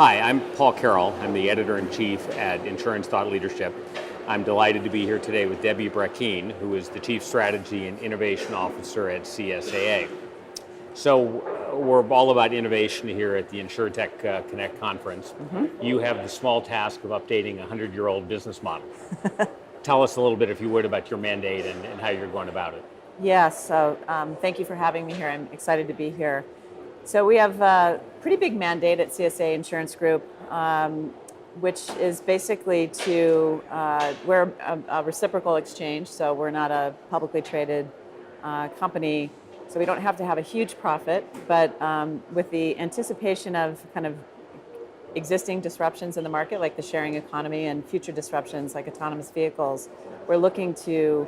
Hi, I'm Paul Carroll. I'm the editor-in-chief at Insurance Thought Leadership. I'm delighted to be here today with Debbie Brackeen, who is the Chief Strategy and Innovation Officer at CSAA. So we're all about innovation here at the InsurTech Connect conference. You have the small task of updating a 100-year-old business model. Tell us a little bit, if you would, about your mandate and how you're going about it. Yes, so thank you for having me here. I'm excited to be here. So we have a pretty big mandate at CSAA Insurance Group, which is basically to, we're a reciprocal exchange, so we're not a publicly traded company, so we don't have to have a huge profit, but with the anticipation of kind of existing disruptions in the market, like the sharing economy, and future disruptions like autonomous vehicles, we're looking to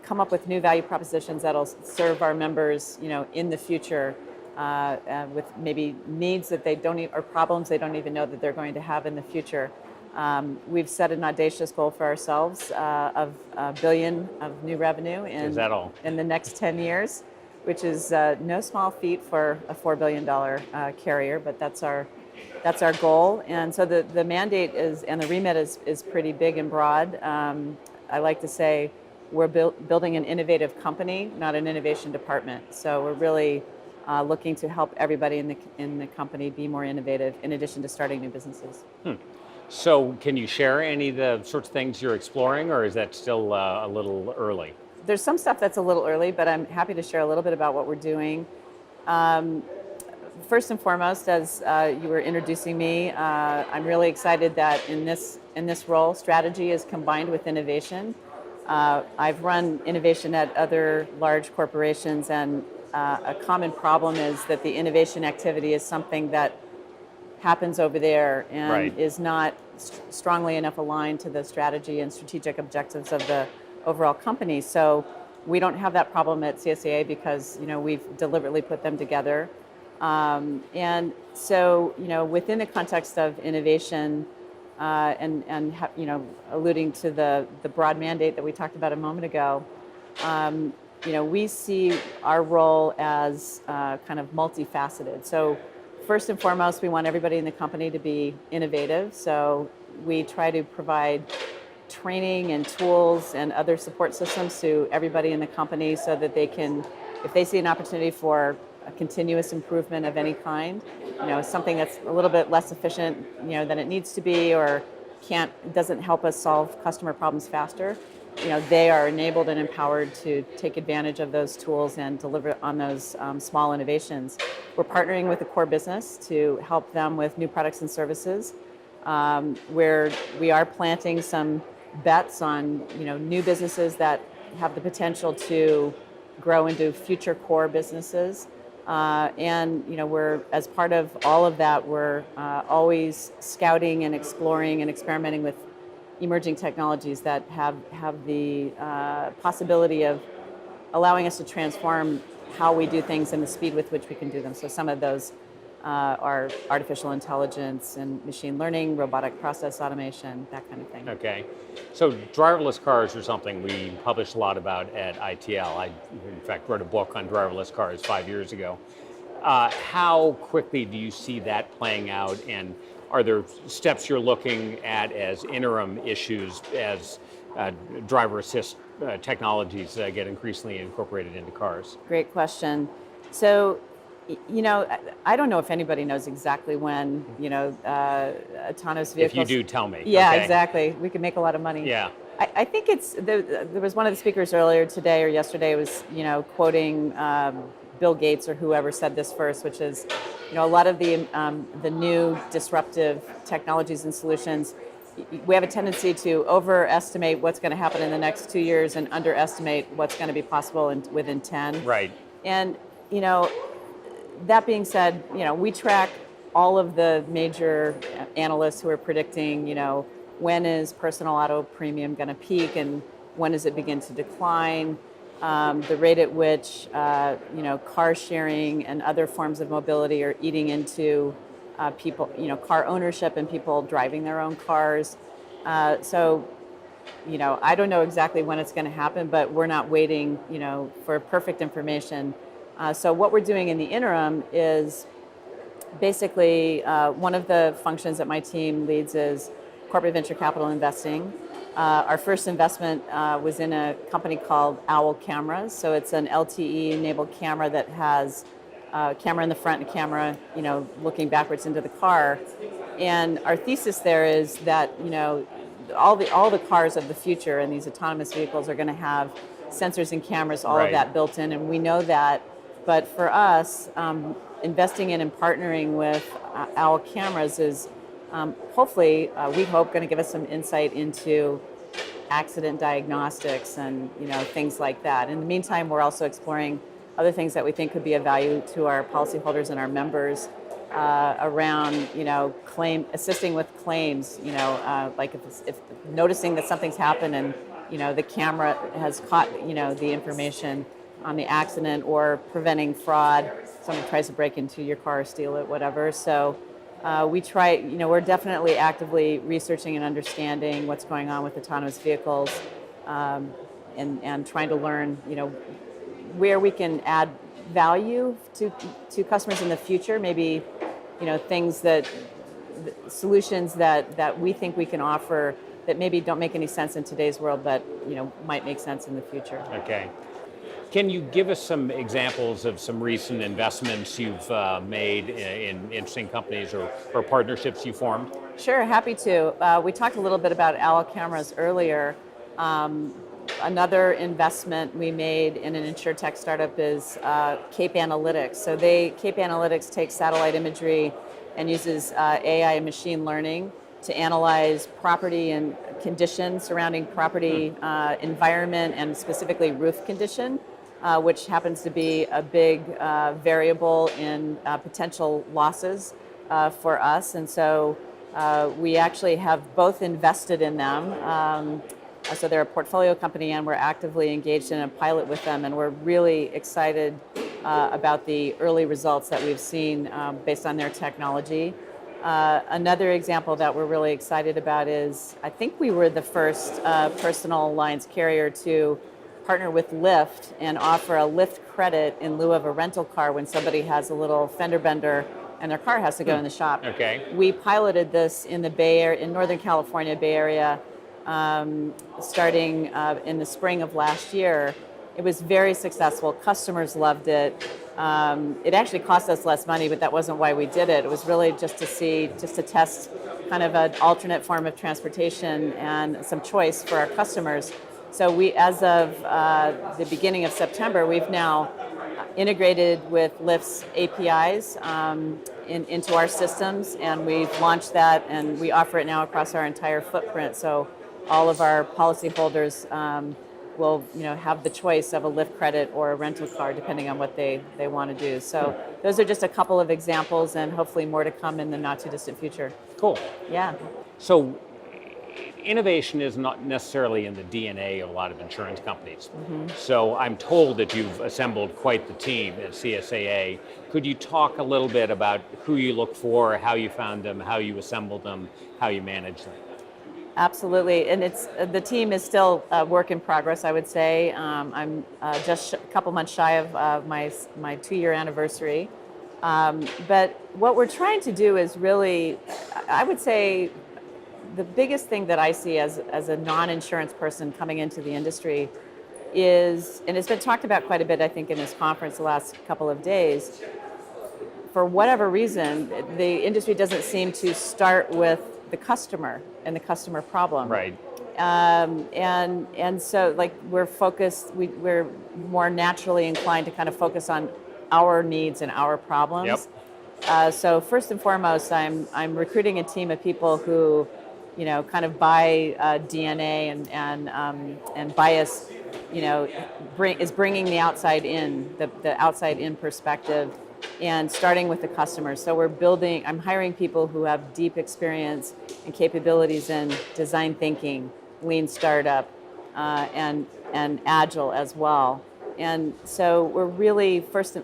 come up with new value propositions that'll serve our members, in the future, with maybe needs that they don't or problems they don't even know that they're going to have in the future. We've set an audacious goal for ourselves of $1 billion of new revenue Is that all? in the next 10 years, which is no small feat for a $4 billion carrier, but that's our goal. And so the mandate is, and the remit is pretty big and broad. I like to say we're building an innovative company, not an innovation department. So we're really looking to help everybody in the company be more innovative, in addition to starting new businesses. So can you share any of the sorts of things you're exploring, or is that still a little early? There's some stuff that's a little early, but I'm happy to share a little bit about what we're doing. First and foremost, as you were introducing me, I'm really excited that in this role, strategy is combined with innovation. I've run innovation at other large corporations, and a common problem is that the innovation activity is something that happens over there and Right. is not strongly enough aligned to the strategy and strategic objectives of the overall company. So we don't have that problem at CSAA because we've deliberately put them together. And so within the context of innovation, alluding to the broad mandate that we talked about a moment ago, we see our role as kind of multifaceted. So first and foremost, we want everybody in the company to be innovative. So we try to provide training and tools and other support systems to everybody in the company so that they can, if they see an opportunity for a continuous improvement of any kind, something that's a little bit less efficient, than it needs to be, or doesn't help us solve customer problems faster, they are enabled and empowered to take advantage of those tools and deliver on those small innovations. We're partnering with the core business to help them with new products and services, where we are planting some bets on new businesses that have the potential to grow into future core businesses. And we're, as part of all of that, we're always scouting and exploring and experimenting with emerging technologies that have the possibility of allowing us to transform how we do things and the speed with which we can do them. So some of those are artificial intelligence and machine learning, robotic process automation, that kind of thing. Okay. So driverless cars are something we published a lot about at ITL. I, in fact, wrote a book on driverless cars 5 years ago. How quickly do you see that playing out, and are there steps you're looking at as interim issues as driver assist technologies get increasingly incorporated into cars? Great question. So, I don't know if anybody knows exactly when, autonomous vehicles. If you do, tell me. Yeah, okay? Exactly. We can make a lot of money. Yeah. I think there was one of the speakers earlier today or yesterday was, quoting Bill Gates or whoever said this first, which is, a lot of the new disruptive technologies and solutions, we have a tendency to overestimate what's going to happen in the next 2 years and underestimate what's going to be possible within 10. Right. And, that being said, we track all of the major analysts who are predicting, when is personal auto premium going to peak and when does it begin to decline, the rate at which, car sharing and other forms of mobility are eating into people, car ownership and people driving their own cars. So, I don't know exactly when it's going to happen, but we're not waiting, for perfect information. So what we're doing in the interim is Basically, one of the functions that my team leads is corporate venture capital investing. Our first investment was in a company called Owl Cameras. So it's an LTE-enabled camera that has a camera in the front and a camera, looking backwards into the car. And our thesis there is that, all the cars of the future and these autonomous vehicles are going to have sensors and cameras, all of that built in, and we know that. But for us, investing in and partnering with Owl Cameras is hopefully, we hope, going to give us some insight into accident diagnostics and things like that. In the meantime, we're also exploring other things that we think could be of value to our policyholders and our members around assisting with claims. Like if noticing that something's happened and the camera has caught the information on the accident, or preventing fraud. Someone tries to break into your car, steal it, whatever. So we're definitely actively researching and understanding what's going on with autonomous vehicles, and trying to learn, where we can add value to customers in the future. Maybe, things solutions that we think we can offer that maybe don't make any sense in today's world, but might make sense in the future. Okay. Can you give us some examples of some recent investments you've made in interesting companies or partnerships you formed? Sure, happy to. We talked a little bit about Owl Cameras earlier. Another investment we made in an insurtech startup is Cape Analytics. So Cape Analytics takes satellite imagery and uses AI and machine learning to analyze property and conditions surrounding property environment, and specifically roof condition, which happens to be a big variable in potential losses for us. And so we actually have both invested in them. So they're a portfolio company, and we're actively engaged in a pilot with them, and we're really excited about the early results that we've seen based on their technology. Another example that we're really excited about is, I think we were the first personal lines carrier to partner with Lyft and offer a Lyft credit in lieu of a rental car when somebody has a little fender bender and their car has to go in the shop. Okay. We piloted this in the Bay Area, in Northern California, Bay Area, starting in the spring of last year. It was very successful. Customers loved it. It actually cost us less money, but that wasn't why we did it. It was really just to test kind of an alternate form of transportation and some choice for our customers. So as of the beginning of September, we've now integrated with Lyft's APIs into our systems, and we've launched that, and we offer it now across our entire footprint. So all of our policyholders will have the choice of a Lyft credit or a rental car, depending on what they want to do. So those are just a couple of examples, and hopefully more to come in the not too distant future. Cool. Yeah. So innovation is not necessarily in the DNA of a lot of insurance companies. Mm-hmm. So I'm told that you've assembled quite the team at CSAA. Could you talk a little bit about who you look for, how you found them, how you assembled them, how you manage them? Absolutely, and the team is still a work in progress, I would say. I'm just a couple months shy of my 2-year anniversary. But what we're trying to do is really, I would say, the biggest thing that I see as a non-insurance person coming into the industry is, and it's been talked about quite a bit, I think, in this conference the last couple of days, for whatever reason, the industry doesn't seem to start with the customer and the customer problem. Right. And so, like, we're focused, we're more naturally inclined to kind of focus on our needs and our problems. Yep. So first and foremost, I'm recruiting a team of people who, kind of by DNA and bias, is bringing the outside in, the outside in perspective, and starting with the customers. So I'm hiring people who have deep experience and capabilities in design thinking, lean startup, and agile as well. And so we're really first,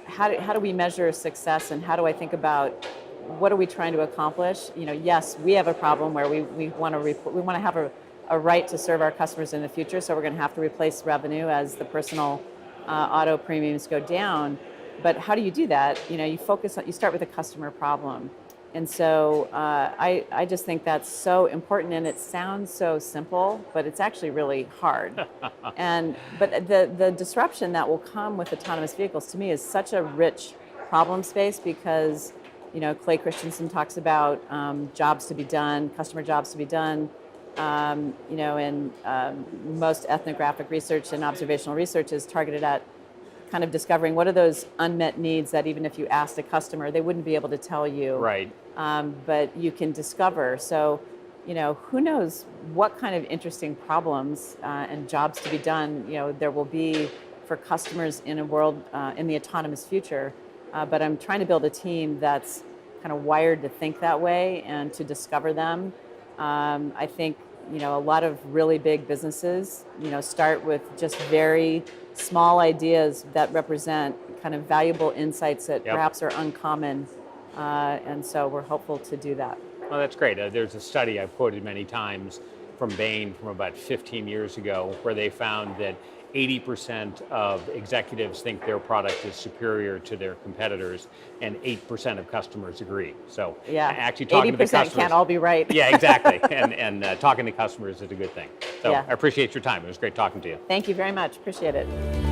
how do we measure success, and how do I think about what are we trying to accomplish? Yes, we have a problem where we want to have a right to serve our customers in the future, so we're going to have to replace revenue as the personal auto premiums go down. But how do you do that? You start with a customer problem. And so I just think that's so important, and it sounds so simple, but it's actually really hard. But the disruption that will come with autonomous vehicles to me is such a rich problem space because, Clay Christensen talks about jobs to be done, customer jobs to be done. And most ethnographic research and observational research is targeted at kind of discovering what are those unmet needs that even if you asked a customer, they wouldn't be able to tell you. Right. But you can discover. So, who knows what kind of interesting problems and jobs to be done, there will be for customers in a world in the autonomous future. But I'm trying to build a team that's kind of wired to think that way and to discover them. I think, a lot of really big businesses, start with just very small ideas that represent kind of valuable insights that perhaps are uncommon. And so we're hopeful to do that. Well, that's great. There's a study I've quoted many times from Bain from about 15 years ago where they found that 80% of executives think their product is superior to their competitors, and 8% of customers agree. So actually talking to the customers, 80% can't all be right. Yeah, exactly. and talking to customers is a good thing. So Yeah. I appreciate your time. It was great talking to you. Thank you very much. Appreciate it.